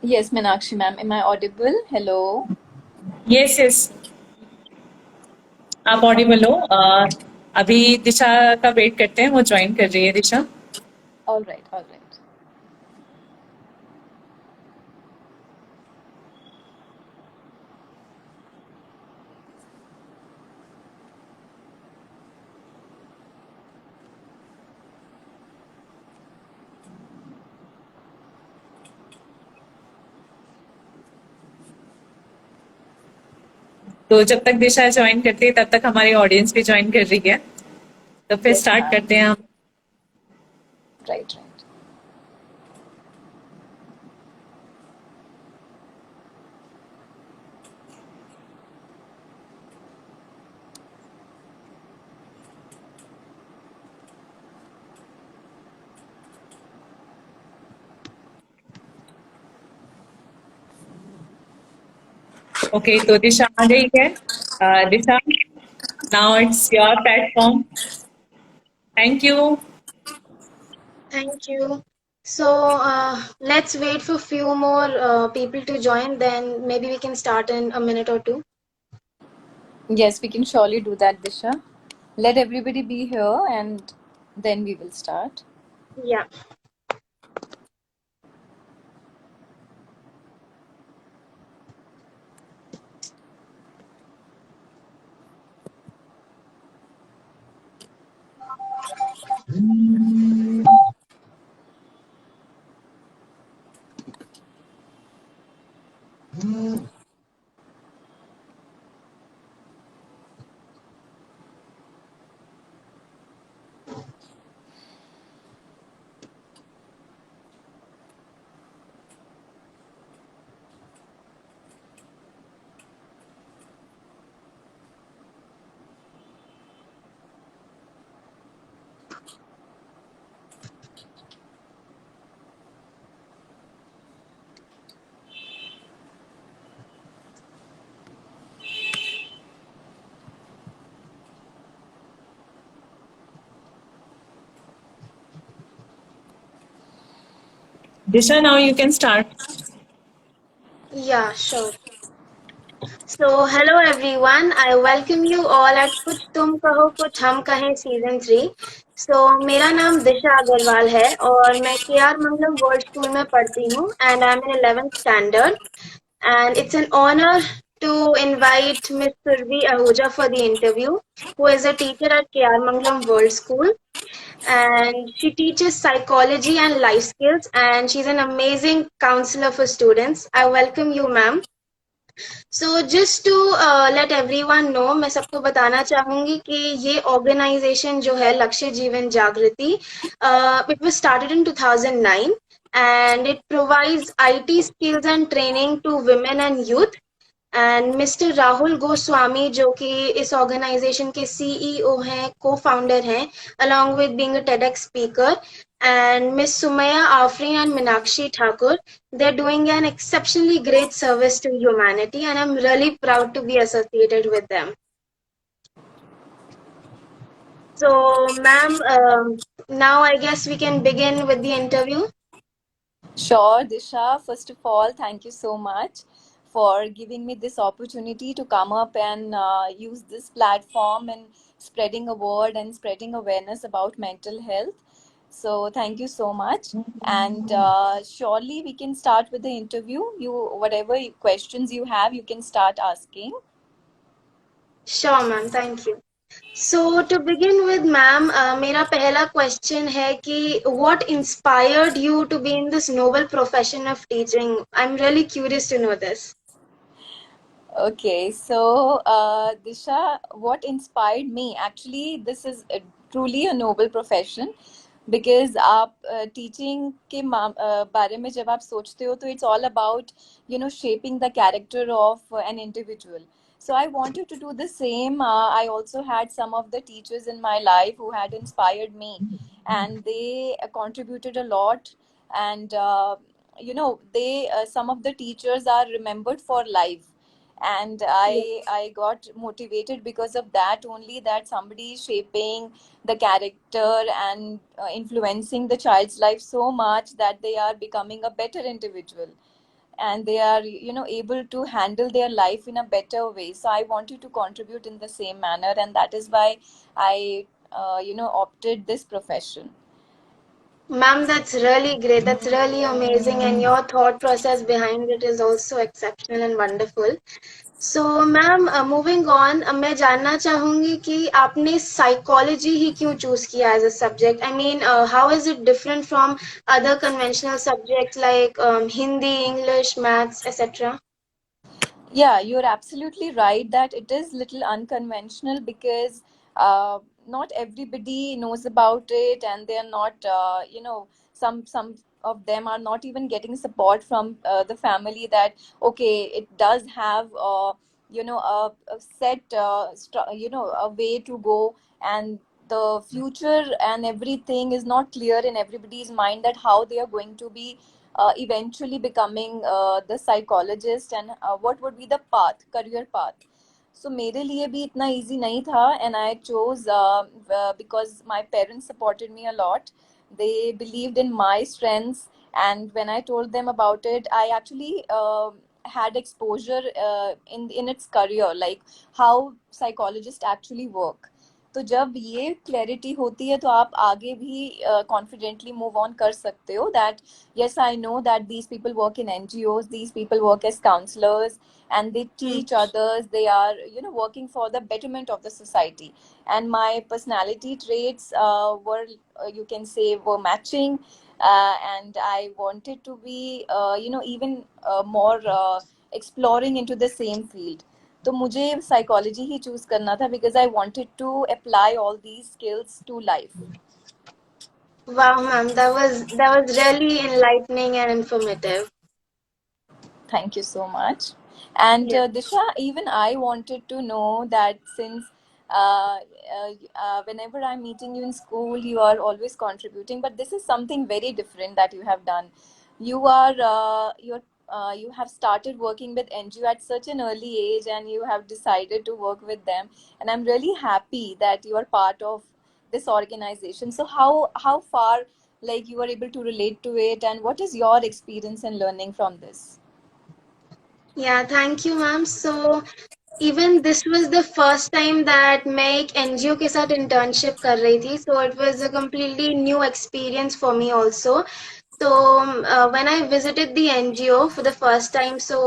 Yes, Meenakshi ma'am. Am I audible? Hello. Yes yes आप Audible हो। अभी दिशा का वेट करते हैं, वो ज्वाइन कर रही है दिशा। All right, all right. तो जब तक दिशा ज्वाइन करती है तब तक हमारी ऑडियंस भी ज्वाइन कर रही है, तो फिर Yes, स्टार्ट ma'am. करते हैं हम। Right, right. ओके, तो दिशा आ गई है। Disha, now it's your platform. Thank you. Thank you. So let's wait for few more people to join. Then maybe we can start in a minute or two. Yes, we can surely do that, Disha. Let everybody be here and then we will start. Yeah. Disha, now you can start. Yeah, sure. So hello everyone. I welcome you all at Kuch Tum Kaho, Kuch Hum Kahe Season 3. So मेरा नाम दिशा अग्रवाल है और मैं KR Mangalam World School में पढ़ती हूँ and I'm in 11th standard. And it's an honor to invite Miss Surbhi Ahuja for the interview, who is a teacher at K.R Mangalam World School. And she teaches psychology and life skills, and she's an amazing counselor for students. I welcome you, ma'am. So just to let everyone know, मैं सबको बताना चाहूंगी कि ये organization जो है लक्ष्य जीवन जागृति, it was started in 2009 and it provides IT skills and training to women and youth. And mister Rahul Goswami जो कि इस ऑर्गेनाइजेशन के सीईओ हैं, को फाउंडर हैं, along with being a TEDx speaker, and Miss Sumaya Afreen and Meenakshi Thakur, they're doing an exceptionally great service to humanity, and I'm really proud to be associated with them. So, ma'am, now I guess we can begin with the interview. Sure, Disha. First of all, thank you so much for giving me this opportunity to come up and use this platform and spreading a word and spreading awareness about mental health. So, thank you so much. And surely we can start with the interview. Whatever questions you have, you can start asking. Sure, ma'am. Thank you. So to begin with, ma'am, मेरा पहला question है कि what inspired you to be in this noble profession of teaching? I'm really curious to know this. Okay, so Disha, what inspired me? Actually, this is truly a noble profession because आप teaching के बारे में जब आप सोचते हो तो it's all about shaping the character of an individual. So I wanted to do the same. I also had some of the teachers in my life who had inspired me, and they contributed a lot. And they some of the teachers are remembered for life, and I got motivated because of that only, that somebody is shaping the character and influencing the child's life so much that they are becoming a better individual. and they are, able to handle their life in a better way. So I wanted to contribute in the same manner, and that is why I opted this profession. Ma'am, that's really great. That's really amazing. And your thought process behind it is also exceptional and wonderful. So, ma'am moving on, मैं जानना चाहूंगी कि आपने psychology ही क्यों choose किया as a subject. I mean, how is it different from other conventional subjects like Hindi, English, maths, etcetera. Yeah, you're absolutely right that it is little unconventional because not everybody knows about it, and they're not, some of them are not even getting support from the family that okay, it does have a set a way to go, and the future and everything is not clear in everybody's mind that how they are going to be eventually becoming the psychologist, and what would be the path, career path. So मेरे लिए भी इतना easy नहीं था, and I chose because my parents supported me a lot. They believed in my strengths, and when I told them about it, I actually had exposure in its career, like how psychologists actually work. तो जब ये clarity होती है तो आप आगे भी confidently move on कर सकते हो that yes, I know that these people work in NGOs, these people work as counselors, and they teach others, they are working for the betterment of the society. And my personality traits were you can say were matching, and I wanted to be even more exploring into the same field. तो मुझे psychology ही choose करना था because I wanted to apply all these skills to life. Wow, ma'am, that was really enlightening and informative. Thank you so much. And Yeah. Disha, even I wanted to know that since whenever I'm meeting you in school, you are always contributing, but this is something very different that you have done. You have started working with NGO at such an early age, and you have decided to work with them. And I'm really happy that you are part of this organization. So how far like you are able to relate to it, and what is your experience and learning from this? Yeah, thank you, ma'am. So, even this was the first time that मैं एक NGO के साथ internship कर रही थी. So it was a completely new experience for me also. तो when I visited the NGO for the first time, so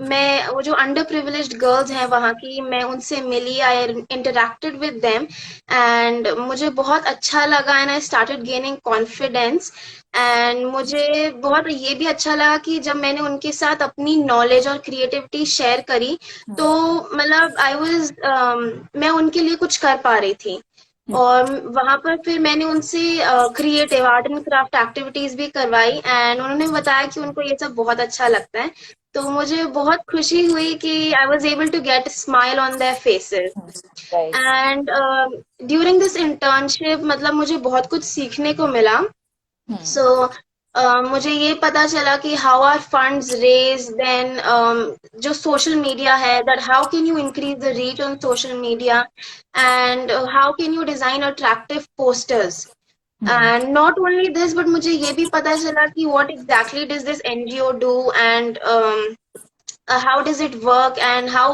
मैं वो जो अंडर प्रिविलेज्ड गर्ल्स हैं वहाँ की, मैं उनसे मिली. I interacted with them and मुझे बहुत अच्छा लगा and I started gaining confidence. And मुझे बहुत ये भी अच्छा लगा कि जब मैंने उनके साथ अपनी नॉलेज और क्रिएटिविटी शेयर करी, तो मतलब आई वाज मैं उनके लिए कुछ कर पा रही थी. और वहां पर फिर मैंने उनसे creative art and craft activities भी करवाई एंड उन्होंने बताया कि उनको ये सब बहुत अच्छा लगता है. तो मुझे बहुत खुशी हुई कि I was able to get smile on their faces. Right. And during this internship मतलब मुझे बहुत कुछ सीखने को मिला. Hmm. सो मुझे ये पता चला कि how are funds raise, then जो सोशल मीडिया है, that how can you increase the reach on social media and how can you design attractive posters. Hmm. And not only this, but मुझे ये भी पता चला कि what exactly does this NGO do and how does it work and how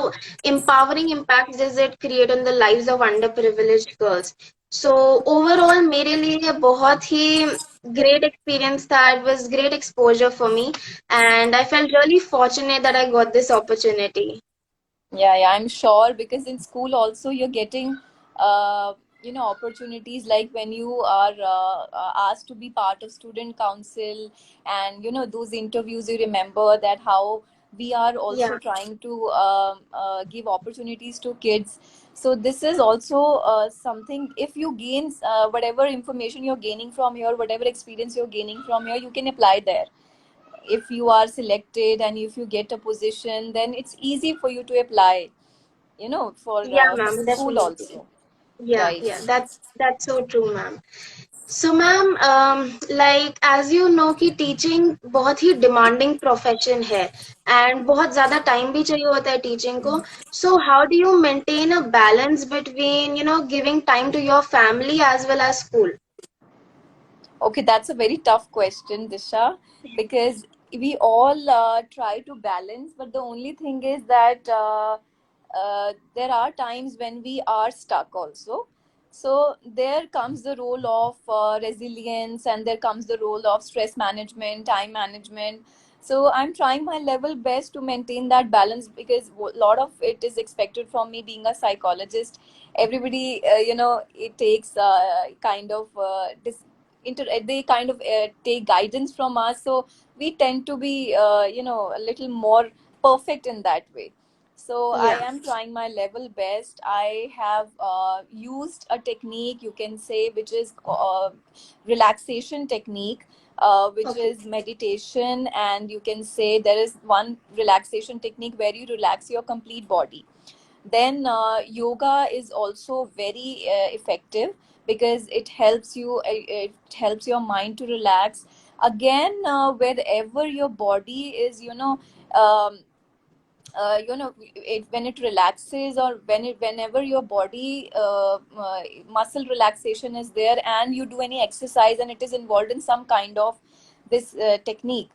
empowering impact does it create on the lives of underprivileged girls. So overall मेरे लिए ये बहुत ही great experience था. It was great exposure for me and I felt really fortunate that I got this opportunity. Yeah, I'm sure because in school also you're getting, opportunities like when you are asked to be part of student council, and those interviews. You remember that how we are Yeah, also trying to give opportunities to kids. So this is also something. If you gain whatever information you're gaining from here, whatever experience you're gaining from here, you can apply there. If you are selected and if you get a position, then it's easy for you to apply, yeah, for ma'am, the school definitely. also. Yeah, Right. yeah, that's so true, ma'am. So ma'am, like as you know कि teaching बहुत ही demanding profession है and बहुत ज्यादा time भी चाहिए होता है टीचिंग को. So how do you maintain a balance between giving time to your family as well as school. Okay, that's a very tough question, Disha, because we all try to balance, but the only thing is that there are times when we are stuck also. So there comes the role of resilience, and there comes the role of stress management, time management. So I'm trying my level best to maintain that balance, because a lot of it is expected from me being a psychologist. Everybody, it takes kind of they kind of take guidance from us, so we tend to be a little more perfect in that way. So I Yeah. am trying my level best. I have used a technique, you can say, which is relaxation technique, which Okay. is meditation. And you can say there is one relaxation technique where you relax your complete body. Then yoga is also very effective, because it helps your mind to relax. Again, wherever your body is, when it relaxes, or whenever your body muscle relaxation is there, and you do any exercise and it is involved in some kind of this technique,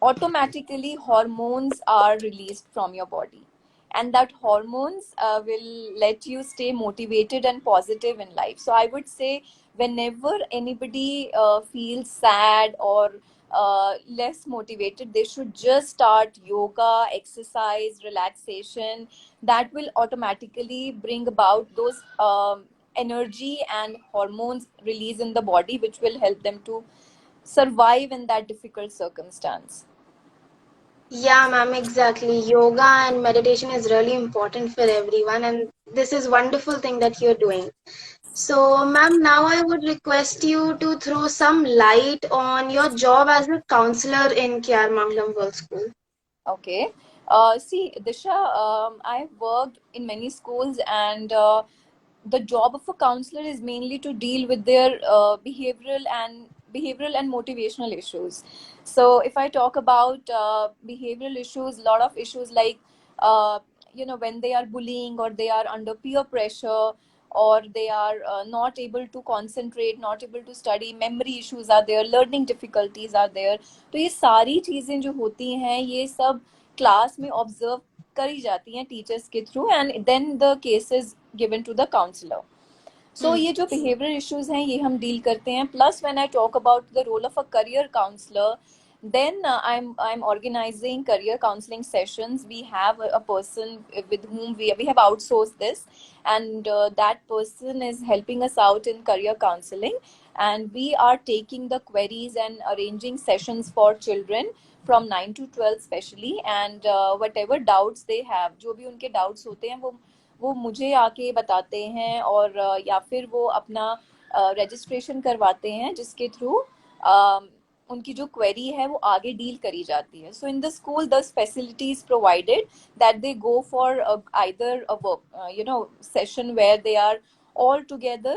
automatically hormones are released from your body, and that hormones will let you stay motivated and positive in life. So I would say, whenever anybody feels sad or less motivated, they should just start yoga, exercise, relaxation. That will automatically bring about those energy and hormones release in the body, which will help them to survive in that difficult circumstance. Yeah, ma'am, exactly. Yoga and meditation is really important for everyone, and this is wonderful thing that you're doing. So, ma'am, now I would request you to throw some light on your job as a counselor in K.R Mangalam World School. Okay. See, Disha, I've worked in many schools, and the job of a counselor is mainly to deal with their behavioral and motivational issues. So, if I talk about behavioral issues, a lot of issues like when they are bullying, or they are under peer pressure, or they are not able to concentrate, not able to study, memory issues are there, learning difficulties are there. तो ये सारी चीज़ें जो होती हैं, ये सब class में ऑब्जर्व करी जाती हैं टीचर्स के through, and then the case is given to the counsellor. So Hmm. ये जो बिहेवियरल इश्यूज हैं, ये हम डील करते हैं. Plus when I talk about the role of a career counsellor, then I'm organizing career counseling sessions. We have a person with whom we have outsourced this, and that person is helping us out in career counseling, and we are taking the queries and arranging sessions for children from 9 to 12 especially. And whatever doubts they have, जो भी उनके doubts होते हैं, वो मुझे आके बताते हैं, और या फिर वो अपना रजिस्ट्रेशन करवाते हैं, जिसके थ्रू उनकी जो क्वेरी है वो आगे डील करी जाती है. So in the school the facilities provided that they go for either a work session where they are all together,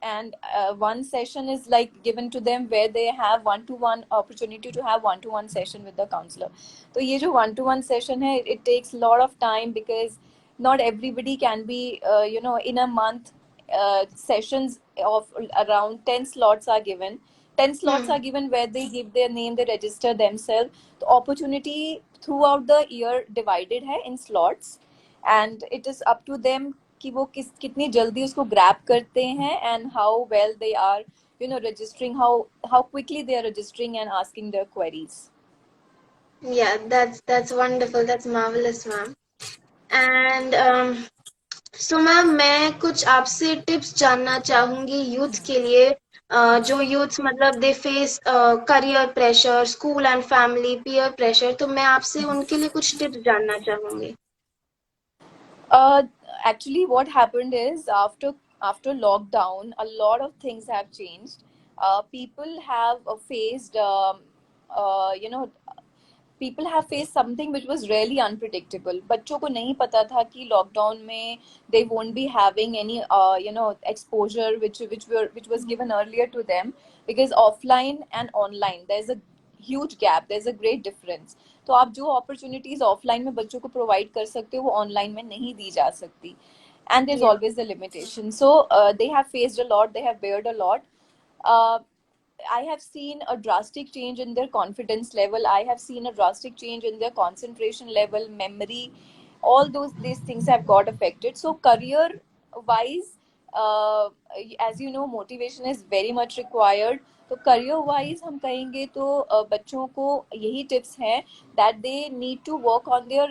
and one session is like given to them where they have one to one opportunity to have one to one session with the counselor. तो ये जो one to one session है, it takes a lot of time, because not everybody can be in a month. Sessions of around 10 slots are given. 10 slots Hmm. are given where they give their name, they register themselves. The opportunity throughout the year divided है in slots, and it is up to them कि वो कितनी जल्दी उसको grab करते हैं, and how well they are registering, how quickly they are registering and asking their queries. Yeah, that's wonderful. That's marvelous, ma'am. And so ma'am मैं कुछ आपसे टिप्स जानना चाहूंगी यूथ के लिए, जो यूथ मतलब they face career pressure, school and family peer pressure, तो मैं आपसे उनके लिए कुछ टिप्स जानना चाहूंगी. uh, Actually, what happened is, after lockdown, a lot of things have changed. People have faced people have faced something which was really unpredictable. बच्चों को नहीं पता था कि लॉकडाउन में they won't be having any exposure which was given earlier to them, because offline and online there's a huge gap, there's a great difference. तो आप जो opportunities offline में बच्चों को provide कर सकते हो, वो online में नहीं दी जा सकती, and there's Yeah. always a limitation. So they have faced a lot, they have bared a lot. uh, I have seen a drastic change in their confidence level. I have seen a drastic change in their concentration level, memory. All these things have got affected. So career wise, uh, as you know, motivation is very much required. तो career wise हम कहेंगे तो बच्चों को यही tips हैं that they need to work on their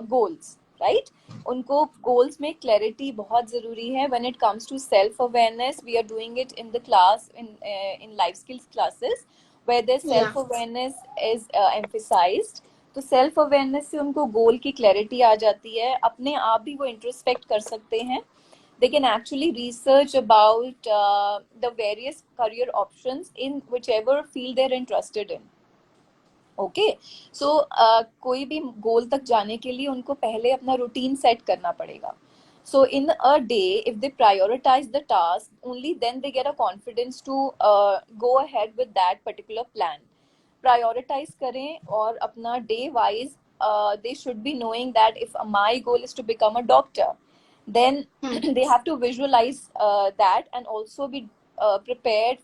goals, right? उनको goals में क्लैरिटी बहुत ज़रूरी है. When it comes to self awareness, we are doing it in the class, in life skills classes where there Yeah. Self awareness is emphasised. तो self awareness से उनको गोल की clarity आ जाती है. अपने आप भी वो इंट्रोस्पेक्ट कर सकते हैं. They can actually research about the various career options in whichever field they're interested in. Okay, so कोई भी गोल तक जाने के लिए उनको पहले अपना रूटीन सेट करना पड़ेगा. So in a day if they prioritize the task, only then they get a confidence to go ahead with that particular plan. Prioritize करें और अपना day wise they should be knowing that if my goal is to become a doctor, then they have to visualize that and also be prepared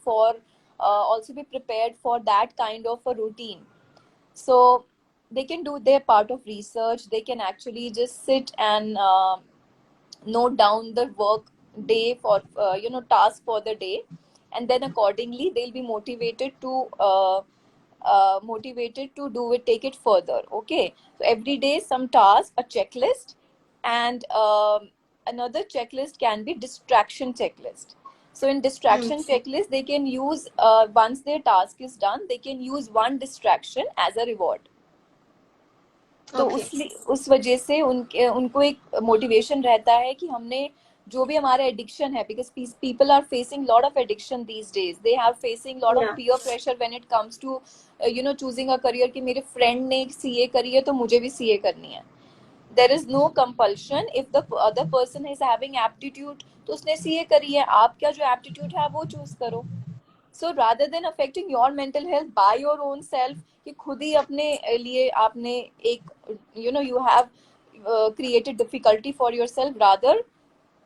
for that kind of a routine. So they can do their part of research. They can actually just sit and note down the work day for task for the day, and then accordingly they'll be motivated to do it, take it further. Okay, so every day some task, a checklist, and another checklist can be distraction checklist. So in distraction checklist, they can use once their task is done, they can use one distraction as a reward. तो उस वजह से उनको एक motivation रहता है कि हमने जो भी हमारा एडिक्शन है, because people are facing lot of addiction these days. They are facing lot of peer pressure when it comes to choosing a career कि मेरे फ्रेंड ने सीए करी है तो मुझे भी सीए करनी है. There is no compulsion. If the other person is having aptitude तो उसने सीए करी है, आप क्या जो एप्टीट्यूड है वो चूज करो. So rather than affecting your mental health by your own self, कि खुद ही अपने लिए आपने एक you have created difficulty for yourself, rather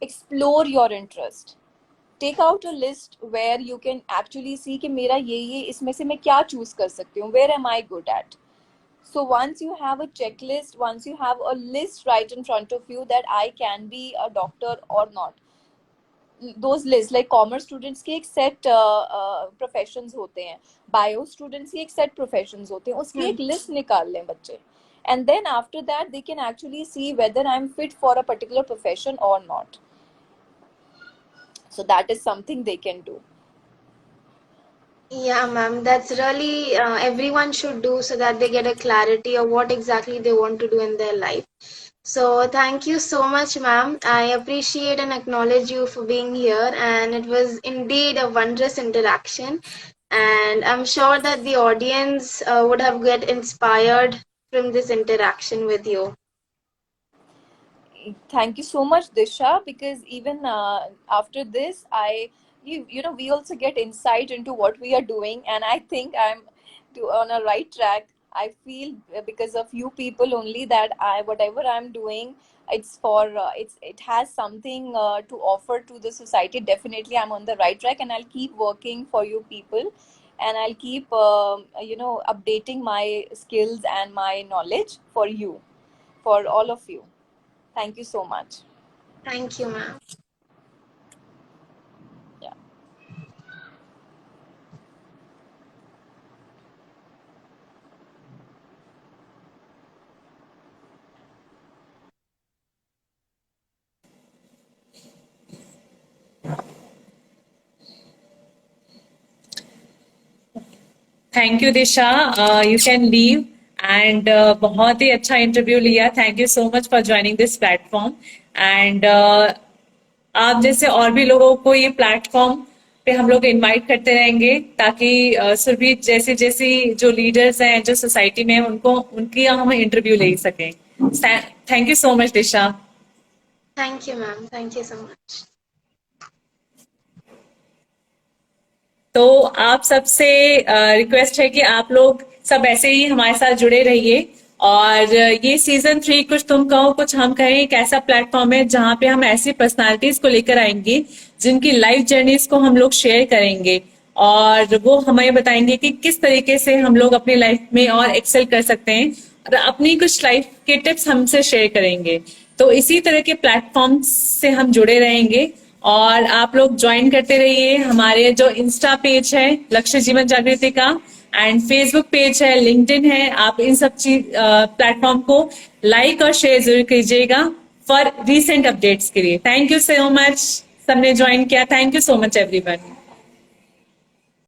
explore your interest. Take out a list where you can actually see कि मेरा ये इसमें से मैं क्या choose कर सकती हूँ, where am I good at. So once you have a checklist, once you have a list right in front of you that I can be a doctor or not, those lists, like commerce students के एक set professions होते हैं, bio students की एक set professions होते हैं, उसकी एक लिस्ट निकाल लें बच्चे, and then after that they can actually see whether I'm fit for a particular profession or not. So that is something they can do. Yeah, ma'am, that's really everyone should do so that they get a clarity of what exactly they want to do in their life. So thank you so much, ma'am. I appreciate and acknowledge you for being here, and it was indeed a wondrous interaction. And I'm sure that the audience would have get inspired from this interaction with you. Thank you so much, Disha, because even after this we also get insight into what we are doing, and I think I'm on a right track. I feel because of you people only that whatever I'm doing, it's for it has something to offer to the society. Definitely I'm on the right track, and I'll keep working for you people, and I'll keep updating my skills and my knowledge for you, for all of you. Thank you so much. Thank you, ma'am. Yeah. Thank you Disha, you can leave. And बहुत ही अच्छा interview लिया. Thank you so much for joining this platform. And आप जैसे और भी लोगों को ये प्लेटफॉर्म पे हम लोग इनवाइट करते रहेंगे, ताकि सुरभि जैसे जैसी जो लीडर्स हैं जो सोसाइटी में उनको उनकी हम इंटरव्यू ले सकें. Thank you so much Disha. Thank you, ma'am. Thank you so much. तो आप सबसे रिक्वेस्ट है कि आप लोग सब ऐसे ही हमारे साथ जुड़े रहिए. और ये सीजन 3 कुछ तुम कहो कुछ हम कहें एक ऐसा प्लेटफॉर्म है जहां पे हम ऐसी पर्सनालिटीज को लेकर आएंगे जिनकी लाइफ जर्नीज को हम लोग शेयर करेंगे, और वो हमें बताएंगे कि किस तरीके से हम लोग अपनी लाइफ में और एक्सेल कर सकते हैं, और अपनी कुछ लाइफ के टिप्स हमसे शेयर करेंगे। तो इसी तरह के प्लेटफॉर्म से हम जुड़े रहेंगे, और आप लोग ज्वाइन करते रहिए। हमारे जो इंस्टा पेज है लक्ष्य जीवन जागृति का, एंड फेसबुक पेज है, लिंक्डइन है, आप इन सब चीज प्लेटफॉर्म को लाइक और शेयर जरूर कीजिएगा फॉर रीसेंट अपडेट्स के लिए। थैंक यू सो मच, सबने ज्वाइन किया। Thank you so much everyone.